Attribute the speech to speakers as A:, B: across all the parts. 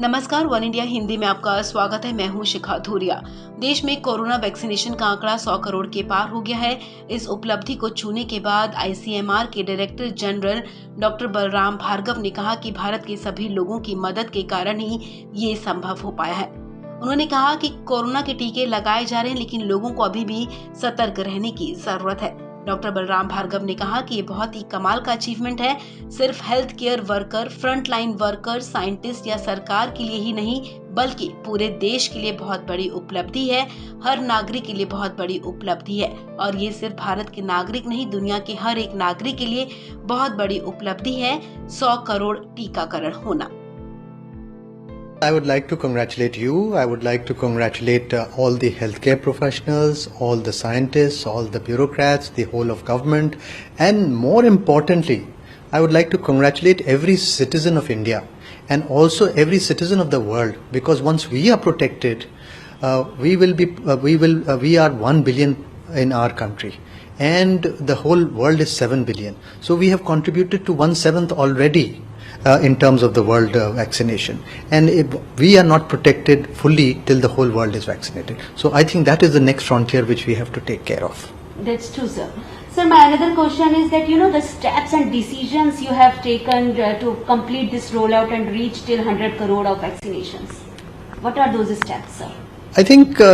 A: नमस्कार, one India Hindi में आपका स्वागत है। मैं हूं शिखा धूरिया। देश में कोरोना वैक्सीनेशन का आंकड़ा 100 करोड़ के पार हो गया है। इस उपलब्धि को छूने के बाद आईसीएमआर के director general doctor Balram Bhargava ने कहा कि भारत के सभी लोगों की मदद के कारण ही ये संभव हो पाया है। उन्होंने कहा कि कोरोना के टीके लगाए जा रहे हैं, लेकिन लोगों को अभी भी सतर्क रहने की जरूरत है। डॉक्टर बलराम भार्गव ने कहा कि ये बहुत ही कमाल का अचीवमेंट है। सिर्फ health care worker, front line worker, scientist या सरकार के लिए ही नहीं, बल्कि पूरे देश के लिए बहुत बड़ी उपलब्धि है। हर नागरिक के लिए बहुत बड़ी उपलब्धि है और ये सिर्फ भारत के नागरिक नहीं, दुनिया के हर एक नागरिक के लिए बहुत बड़ी उपलब्धि है 100 करोड़ टीकाकरण होना।
B: I would like to congratulate you. I would like to congratulate all the healthcare professionals, all the scientists, all the bureaucrats, the whole of government, and more importantly, I would like to congratulate every citizen of India and also every citizen of the world, because once we are protected, we are 1 billion in our country. And the whole world is 7 billion. So we have contributed to 1/7 already in terms of the world vaccination. And if we are not protected fully till the whole world is vaccinated. So I think that is the next frontier which we have to take care of.
C: That's true, sir. Sir, my another question is that, the steps and decisions you have taken to complete this rollout and reach till 100 crore of vaccinations. What are those steps, sir?
B: I think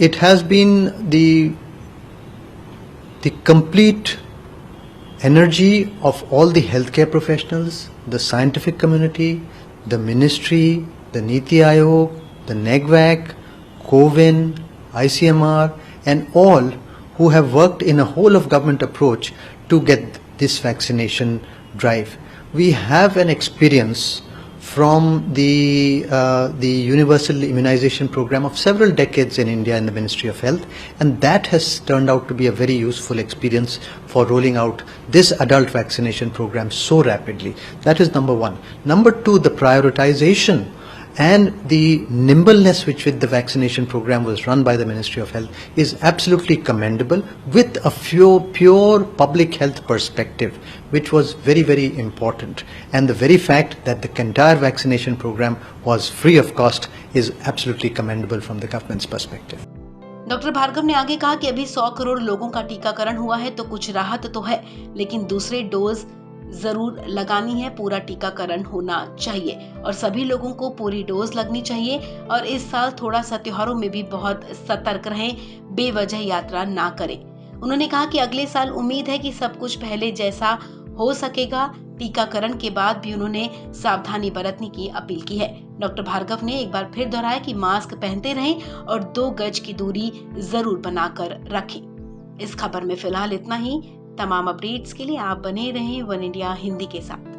B: it has been the complete energy of all the healthcare professionals, the scientific community, the ministry, the Niti Aayog, the NEGVAC, COVIN, ICMR, and all who have worked in a whole of government approach to get this vaccination drive. We have an experience from the universal immunization program of several decades in India in the Ministry of Health, and that has turned out to be a very useful experience for rolling out this adult vaccination program so rapidly. That is number one. Number two, the prioritization and the nimbleness with which the vaccination program was run by the Ministry of Health is absolutely commendable, with a pure public health perspective, which was very, very important. And the very fact that the entire vaccination program was free of cost is absolutely commendable from the government's perspective.
A: Doctor Bhargava ने आगे कहा कि अभी 100 करोड़ लोगों का टीकाकरण हुआ है तो कुछ राहत तो है, लेकिन दूसरे डोज जरूर लगानी है। पूरा टीकाकरण होना चाहिए और सभी लोगों को पूरी डोज लगनी चाहिए। और इस साल थोड़ा सा त्योहारों में भी बहुत सतर्क रहें, बेवजह यात्रा ना करें। उन्होंने कहा कि अगले साल उम्मीद है कि सब कुछ पहले जैसा हो सकेगा। टीकाकरण के बाद भी उन्होंने सावधानी बरतने की अपील की है। डॉक्टर भार्गव ने एक बार फिर दोहराया कि मास्क पहनते रहें और 2 गज की दूरी जरूर बनाकर रखें। इस खबर में फिलहाल इतना ही। तमाम अपडेट्स के लिए आप बने रहें वन इंडिया हिंदी के साथ।